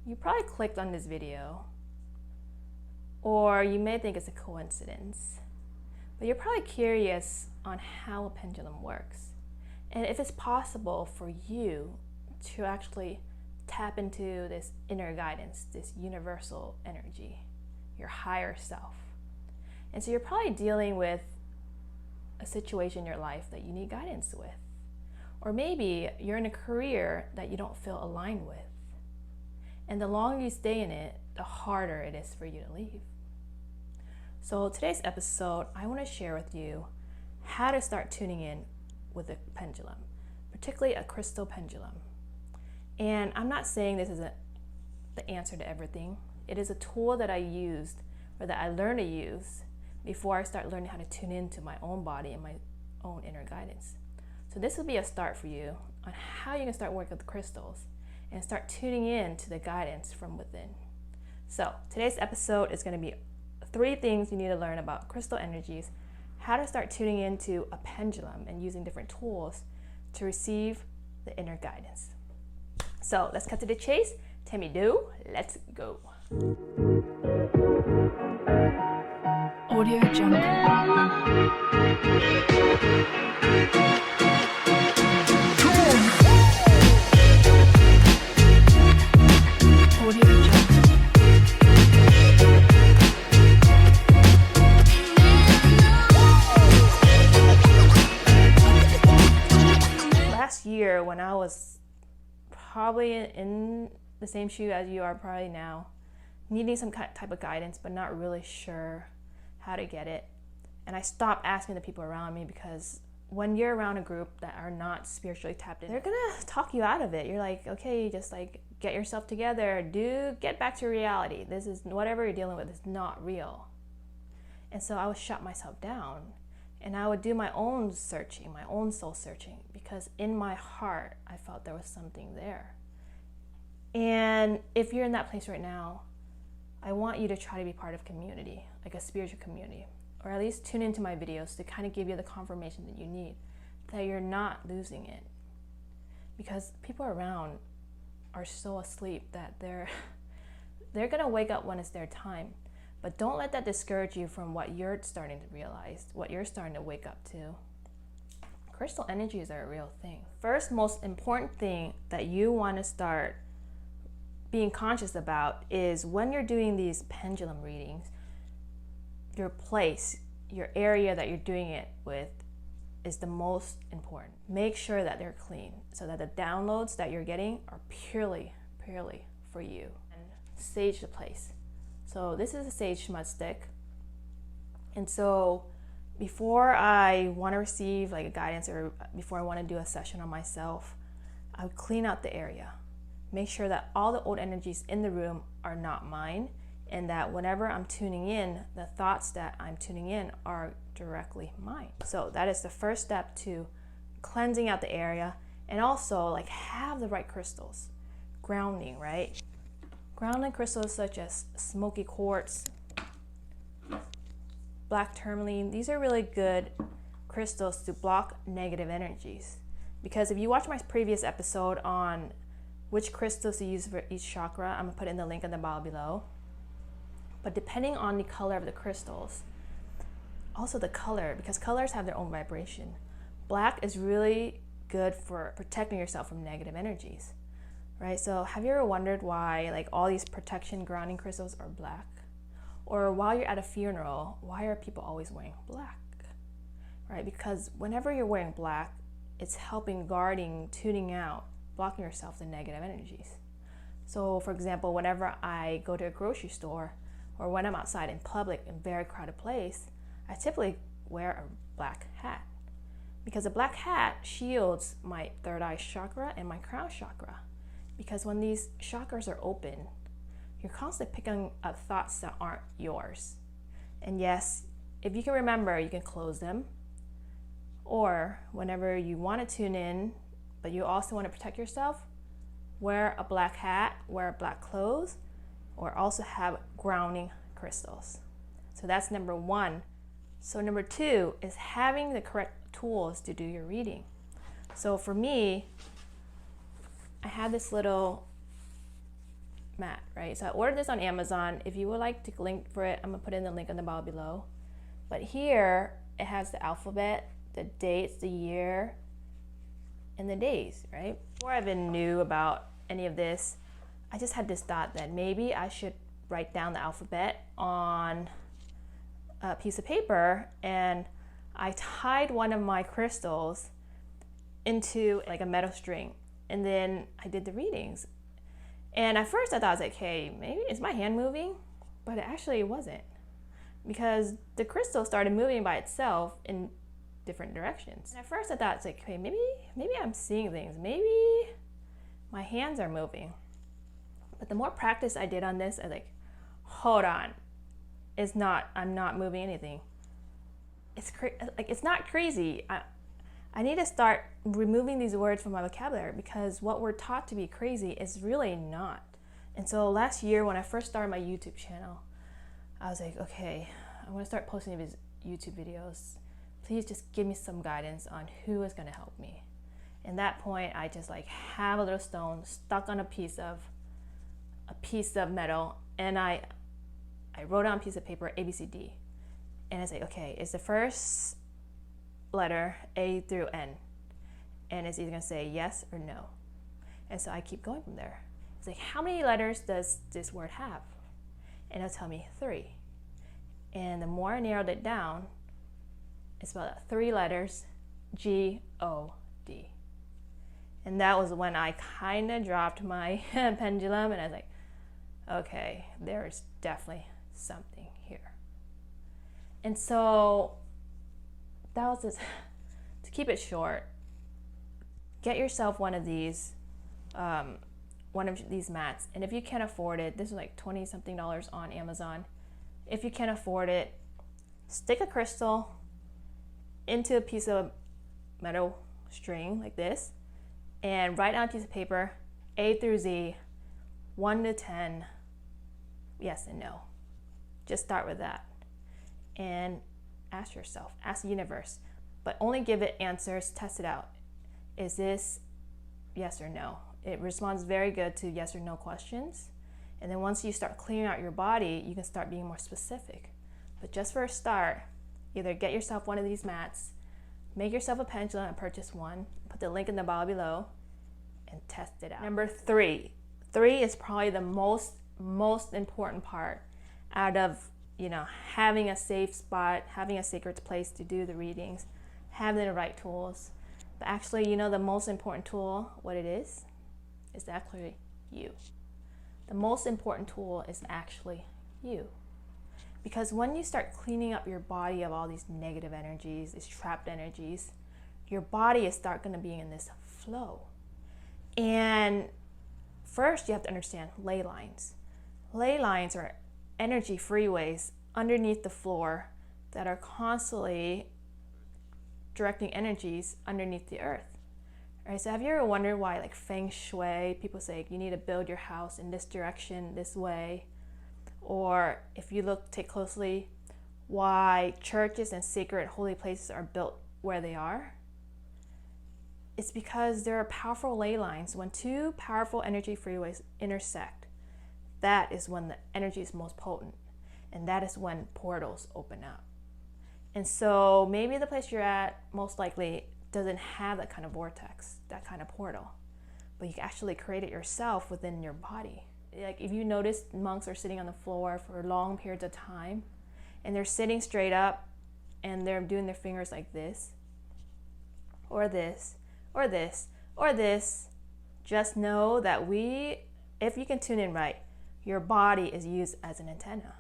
You probably clicked on this video, or you may think it's a coincidence, but you're probably curious on how a pendulum works and if it's possible for you to actually tap into this inner guidance, this universal energy, your higher self. And so you're probably dealing with a situation in your life that you need guidance with. Or maybe you're in a career that you don't feel aligned with. And the longer you stay in it, the harder it is for you to leave. So today's episode, I want to share with you how to start tuning in with a pendulum, particularly a crystal pendulum. And I'm not saying this is the answer to everything. It is a tool that I used, or that I learned to use before I start learning how to tune into my own body and my own inner guidance. So this will be a start for you on how you can start working with the crystals and start tuning in to the guidance from within. So today's episode is going to be 3 things you need to learn about crystal energies, how to start tuning into a pendulum and using different tools to receive the inner guidance. So let's cut to the chase. Timmy do, let's go. Audio Jungle. Last year, when I was probably in the same shoe as you are probably now, needing some type of guidance but not really sure how to get it, and I stopped asking the people around me, because when you're around a group that are not spiritually tapped in, they're gonna talk you out of it. You're like, okay, just like get yourself together, get back to reality. This is, whatever you're dealing with is not real. And so I would shut myself down, and I would do my own searching, my own soul searching, because in my heart I felt there was something there. And if you're in that place right now, I want you to try to be part of community, like a spiritual community, or at least tune into my videos to kind of give you the confirmation that you need, that you're not losing it. Because people around are so asleep that they're gonna wake up when it's their time. But don't let that discourage you from what you're starting to realize, what you're starting to wake up to. Crystal energies are a real thing. First, most important thing that you want to start being conscious about is when you're doing these pendulum readings, your place, your area that you're doing it with is the most important. Make sure that they're clean so that the downloads that you're getting are purely for you. And sage the place. So this is a sage mud stick. And so before I want to receive like a guidance, or before I want to do a session on myself, I would clean out the area. Make sure that all the old energies in the room are not mine, and that whenever I'm tuning in, the thoughts that I'm tuning in are directly mine. So that is the first step to cleansing out the area, and also like have the right crystals. Grounding, right? Grounding crystals such as smoky quartz, black tourmaline, these are really good crystals to block negative energies. Because if you watch my previous episode on which crystals to use for each chakra, I'm gonna put in the link in the bio below. But depending on the color of the crystals, also the color, because colors have their own vibration. Black is really good for protecting yourself from negative energies, right? So have you ever wondered why like all these protection grounding crystals are black? Or while you're at a funeral, why are people always wearing black, right? Because whenever you're wearing black, it's helping guarding, tuning out, blocking yourself the negative energies. So for example, whenever I go to a grocery store, or when I'm outside in public in a very crowded place, I typically wear a black hat, because a black hat shields my third eye chakra and my crown chakra. Because when these chakras are open, you're constantly picking up thoughts that aren't yours. And yes, if you can remember, you can close them. Or whenever you want to tune in, but you also want to protect yourself, wear a black hat, wear black clothes, or also have grounding crystals. So that's number 1. So number 2 is having the correct tools to do your reading. So for me, I had this little mat, right? So I ordered this on Amazon. If you would like to link for it, I'm gonna put in the link in the bio below. But here it has the alphabet, the dates, the year, and the days, right? Before I even knew about any of this, I just had this thought that maybe I should write down the alphabet on a piece of paper, and I tied one of my crystals into like a metal string, and then I did the readings. And at first I thought, I was like, hey, maybe is my hand moving? But it wasn't, because the crystal started moving by itself in different directions. And at first I thought, it's like, hey, maybe I'm seeing things. Maybe my hands are moving. But the more practice I did on this, I was like, hold on, I'm not moving anything. It's not crazy. I need to start removing these words from my vocabulary, because what we're taught to be crazy is really not. And so last year when I first started my YouTube channel, I was like, okay, I'm gonna start posting these YouTube videos. Please just give me some guidance on who is gonna help me. And that point, I just like have a little stone stuck on a piece of metal, and I wrote on a piece of paper ABCD, and I say, okay, it's the first letter A through N, and it's either gonna say yes or no. And so I keep going from there. It's like, how many letters does this word have? And it'll tell me 3. And the more I narrowed it down, it's about 3 letters, G-O-D. And that was when I kind of dropped my pendulum, and I was like, okay, there's definitely something here. And so that was this. To keep it short, get yourself one of these mats, and if you can't afford it, this is like $20 something on Amazon. If you can't afford it, stick a crystal into a piece of metal string like this, and write on a piece of paper A through Z, 1 to 10, yes and no. Just start with that, and ask yourself, ask the universe, but only give it answers, test it out. Is this yes or no? It responds very good to yes or no questions. And then once you start clearing out your body, you can start being more specific. But just for a start, either get yourself one of these mats, make yourself a pendulum and purchase one, put the link in the bio below, and test it out. Number 3. 3 is probably the most important part out of, having a safe spot, having a sacred place to do the readings, having the right tools. But actually, the most important tool, what it is actually you. The most important tool is actually you. Because when you start cleaning up your body of all these negative energies, these trapped energies, your body is going to be in this flow. And first you have to understand ley lines. Ley lines are energy freeways underneath the floor that are constantly directing energies underneath the earth. All right, so have you ever wondered why, like feng shui, people say you need to build your house in this direction, this way? Or if you take closely, why churches and sacred holy places are built where they are? It's because there are powerful ley lines. When 2 powerful energy freeways intersect, that is when the energy is most potent, and that is when portals open up. And so maybe the place you're at most likely doesn't have that kind of vortex, that kind of portal, but you can actually create it yourself within your body. Like if you notice, monks are sitting on the floor for long periods of time, and they're sitting straight up, and they're doing their fingers like this, or this, or this, or this. Just know that if you can tune in right, your body is used as an antenna.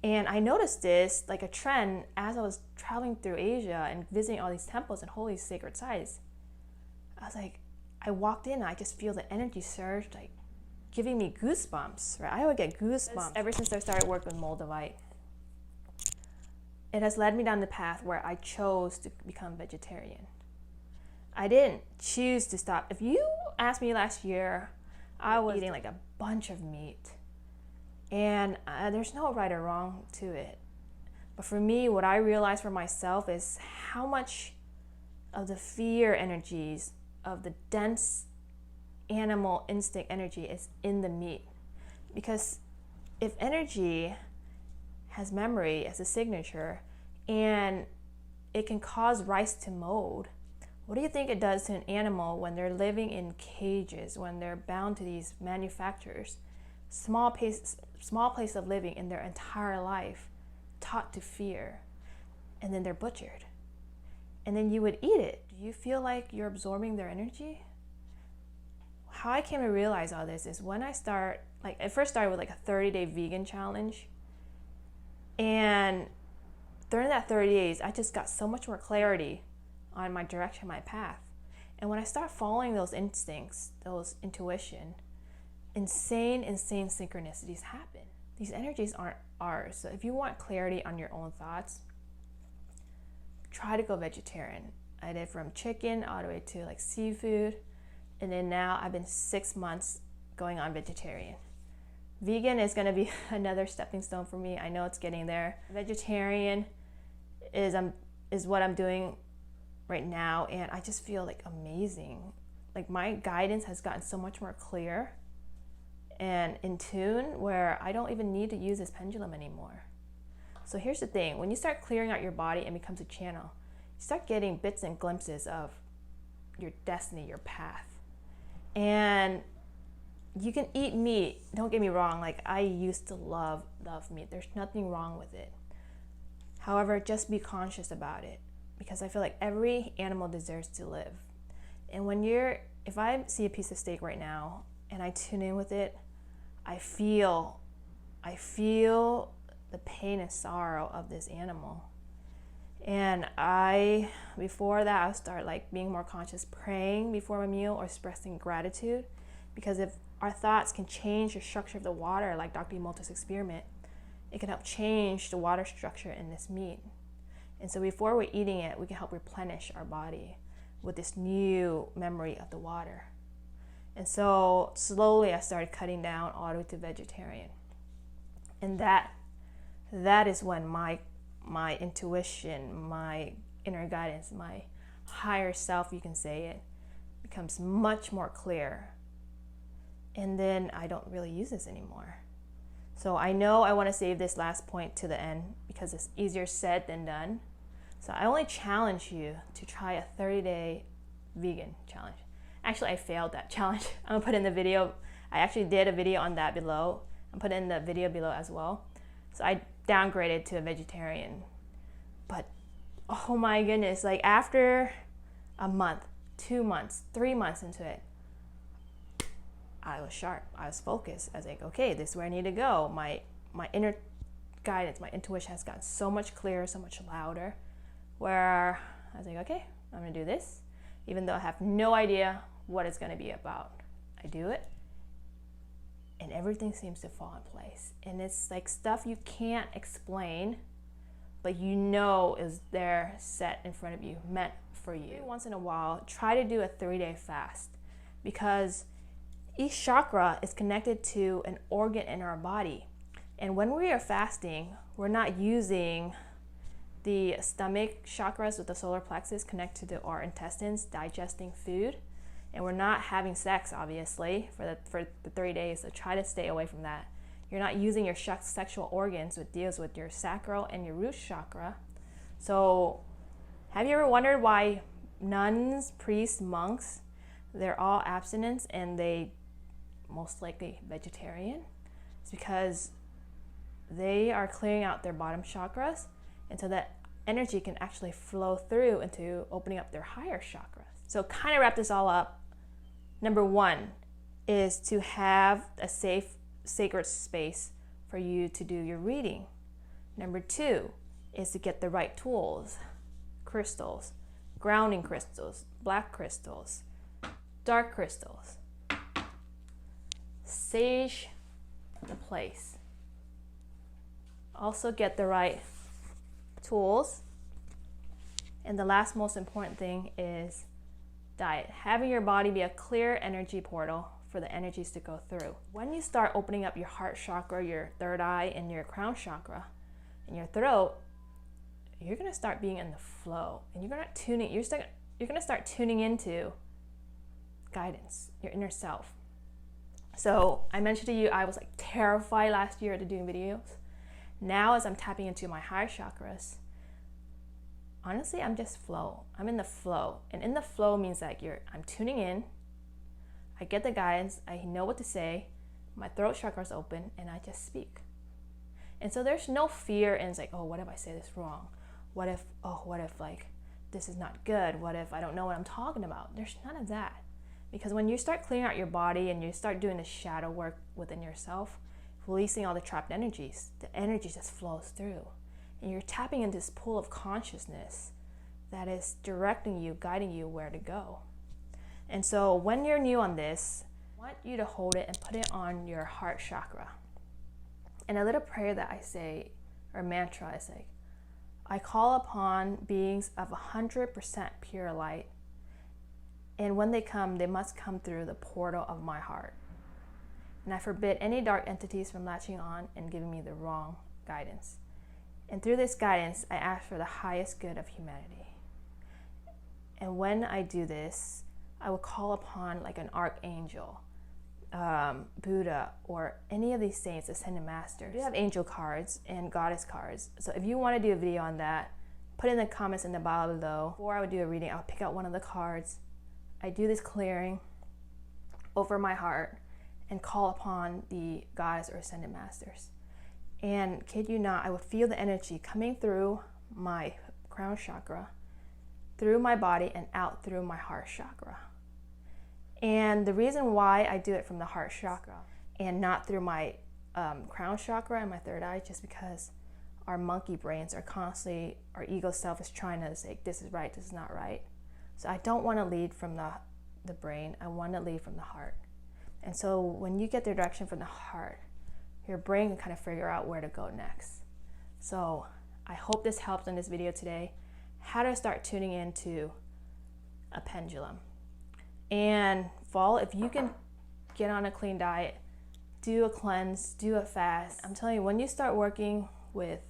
And I noticed this, like a trend, as I was traveling through Asia and visiting all these temples and holy sacred sites. I was like, I walked in and I just feel the energy surge, like giving me goosebumps, right? I would get goosebumps ever since I started working with Moldavite. It has led me down the path where I chose to become vegetarian. I didn't choose to stop. If you asked me last year, I was eating like a bunch of meat. And there's no right or wrong to it. But for me, what I realized for myself is how much of the fear energies, of the dense animal instinct energy is in the meat. Because if energy has memory as a signature and it can cause rice to mold, what do you think it does to an animal when they're living in cages, when they're bound to these manufacturers, small place of living in their entire life, taught to fear, and then they're butchered? And then you would eat it. Do you feel like you're absorbing their energy? How I came to realize all this is when I first started with like a 30-day vegan challenge. And during that 30 days, I just got so much more clarity on my direction, my path. And when I start following those instincts, those intuition, insane synchronicities happen. These energies aren't ours. So if you want clarity on your own thoughts, try to go vegetarian. I did from chicken all the way to like seafood. And then now I've been 6 months going on vegetarian. Vegan is going to be another stepping stone for me. I know it's getting there. Vegetarian is what I'm doing right now, and I just feel like amazing. Like my guidance has gotten so much more clear and in tune where I don't even need to use this pendulum anymore. So here's the thing, when you start clearing out your body and becomes a channel, you start getting bits and glimpses of your destiny, your path. And you can eat meat, don't get me wrong, like I used to love meat. There's nothing wrong with it. However, just be conscious about it, because I feel like every animal deserves to live. And if I see a piece of steak right now and I tune in with it, I feel the pain and sorrow of this animal. And before that, I start like being more conscious, praying before my meal or expressing gratitude, because if our thoughts can change the structure of the water, like Dr. Emoto's experiment, it can help change the water structure in this meat. And so before we're eating it, we can help replenish our body with this new memory of the water. And so slowly I started cutting down all the way to vegetarian. And that is when my intuition, my inner guidance, my higher self, you can say it, becomes much more clear. And then I don't really use this anymore. So I know I want to save this last point to the end because it's easier said than done. So I only challenge you to try a 30-day vegan challenge. Actually, I failed that challenge. I'm gonna put in the video. I actually did a video on that below. I'll put in the video below as well. So I downgraded to a vegetarian. But oh my goodness, like after a month, 2 months, 3 months into it, I was sharp. I was focused. I was like, okay, this is where I need to go. My inner guidance, my intuition has gotten so much clearer, so much louder, where I was like, okay, I'm gonna do this, even though I have no idea what it's gonna be about. I do it, and everything seems to fall in place. And it's like stuff you can't explain, but you know is there, set in front of you, meant for you. Every once in a while, try to do a 3-day fast, because each chakra is connected to an organ in our body. And when we are fasting, we're not using the stomach chakras with the solar plexus connected to our intestines, digesting food. And we're not having sex, obviously, for the 3 days, so try to stay away from that. You're not using your sexual organs, which deals with your sacral and your root chakra. So have you ever wondered why nuns, priests, monks, they're all abstinents and they most likely vegetarian? It's because they are clearing out their bottom chakras, and so that energy can actually flow through into opening up their higher chakras. So kind of wrap this all up. Number 1 is to have a safe, sacred space for you to do your reading. Number 2 is to get the right tools, crystals, grounding crystals, black crystals, dark crystals. Sage the place. Also get the right tools. And the last most important thing is diet. Having your body be a clear energy portal for the energies to go through. When you start opening up your heart chakra, your third eye, and your crown chakra, and your throat, you're gonna start being in the flow, and you're gonna start tuning into guidance, your inner self. So I mentioned to you, I was like terrified last year to doing videos. Now as I'm tapping into my higher chakras, honestly, I'm just flow. I'm in the flow. And in the flow means like I'm tuning in, I get the guidance, I know what to say, my throat chakra is open, and I just speak. And so there's no fear in like, oh, what if I say this wrong? What if like this is not good? What if I don't know what I'm talking about? There's none of that. Because when you start clearing out your body and you start doing the shadow work within yourself, releasing all the trapped energies, the energy just flows through. And you're tapping into this pool of consciousness that is directing you, guiding you where to go. And so when you're new on this, I want you to hold it and put it on your heart chakra. And a little prayer that I say, or mantra, is like, I call upon beings of 100% pure light. And when they come, they must come through the portal of my heart. And I forbid any dark entities from latching on and giving me the wrong guidance. And through this guidance, I ask for the highest good of humanity. And when I do this, I will call upon like an archangel, Buddha, or any of these saints, ascended masters. We have angel cards and goddess cards. So if you want to do a video on that, put in the comments in the bio below. Before I would do a reading, I'll pick out one of the cards. I do this clearing over my heart and call upon the goddess or ascended masters. And kid you not, I would feel the energy coming through my crown chakra, through my body, and out through my heart chakra. And the reason why I do it from the heart chakra and not through my crown chakra and my third eye, just because our monkey brains are constantly, our ego self is trying to say, this is right, this is not right. So I don't want to lead from the brain, I want to lead from the heart. And so when you get the direction from the heart, your brain can kind of figure out where to go next. So I hope this helped in this video today, how to start tuning into a pendulum. And fall, if you can get on a clean diet, do a cleanse, do a fast. I'm telling you, when you start working with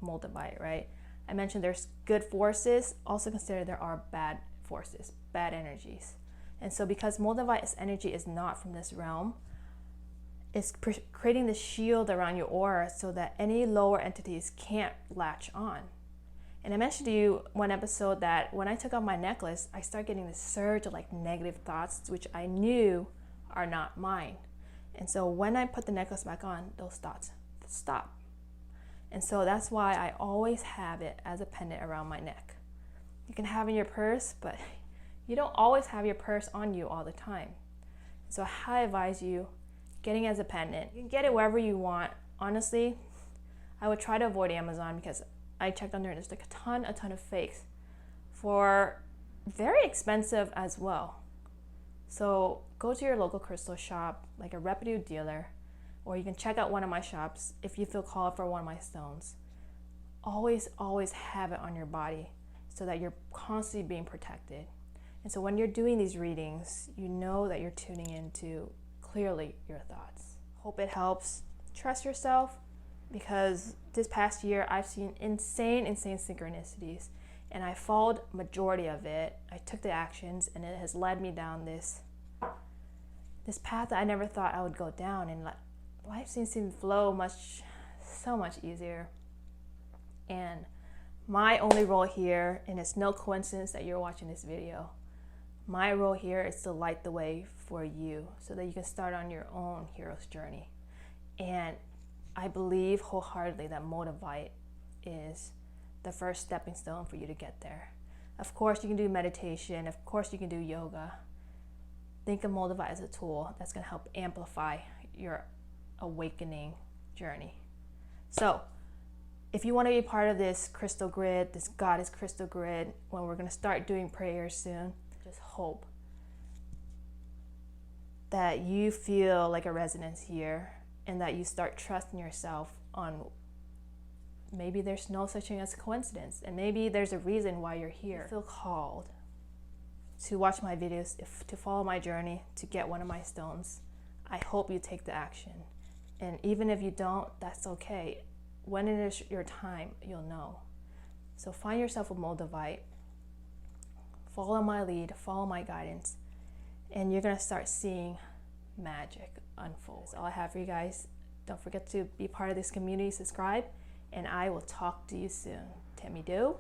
Moldavite, right? I mentioned there's good forces, also consider there are bad forces, bad energies. And so because Moldavite's energy is not from this realm, it's creating the shield around your aura so that any lower entities can't latch on. And I mentioned to you one episode that when I took off my necklace, I started getting this surge of like negative thoughts, which I knew are not mine. And so when I put the necklace back on, those thoughts stop. And so that's why I always have it as a pendant around my neck. You can have it in your purse, but you don't always have your purse on you all the time. So I highly advise you getting it as a pendant. You can get it wherever you want. Honestly, I would try to avoid Amazon because I checked on there and there's like a ton of fakes for very expensive as well. So go to your local crystal shop, like a reputable dealer, or you can check out one of my shops if you feel called for one of my stones. Always have it on your body so that you're constantly being protected. And so when you're doing these readings, you know that you're tuning into clearly your thoughts. Hope it helps. Trust yourself, because this past year I've seen insane synchronicities, and I followed majority of it. I took the actions, and it has led me down this path that I never thought I would go down, and life seems to flow so much easier. And my only role here, and it's no coincidence that you're watching this video, my role here is to light the way for you so that you can start on your own hero's journey. And I believe wholeheartedly that Moldavite is the first stepping stone for you to get there. Of course, you can do meditation. Of course, you can do yoga. Think of Moldavite as a tool that's going to help amplify your awakening journey. So, if you want to be part of this crystal grid, this goddess crystal grid, when we're going to start doing prayers soon, just hope that you feel like a resonance here and that you start trusting yourself on maybe there's no such thing as coincidence, and maybe there's a reason why you're here. You feel called to watch my videos, to follow my journey, to get one of my stones. I hope you take the action. And even if you don't, that's okay. When it is your time, you'll know. So find yourself a Moldavite, follow my lead, follow my guidance, and you're gonna start seeing magic unfold. That's all I have for you guys. Don't forget to be part of this community, subscribe, and I will talk to you soon. Tammy Do,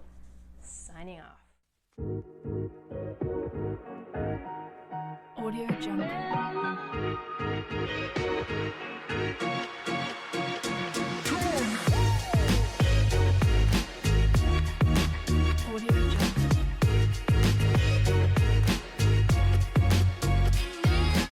signing off. Audio Jungle.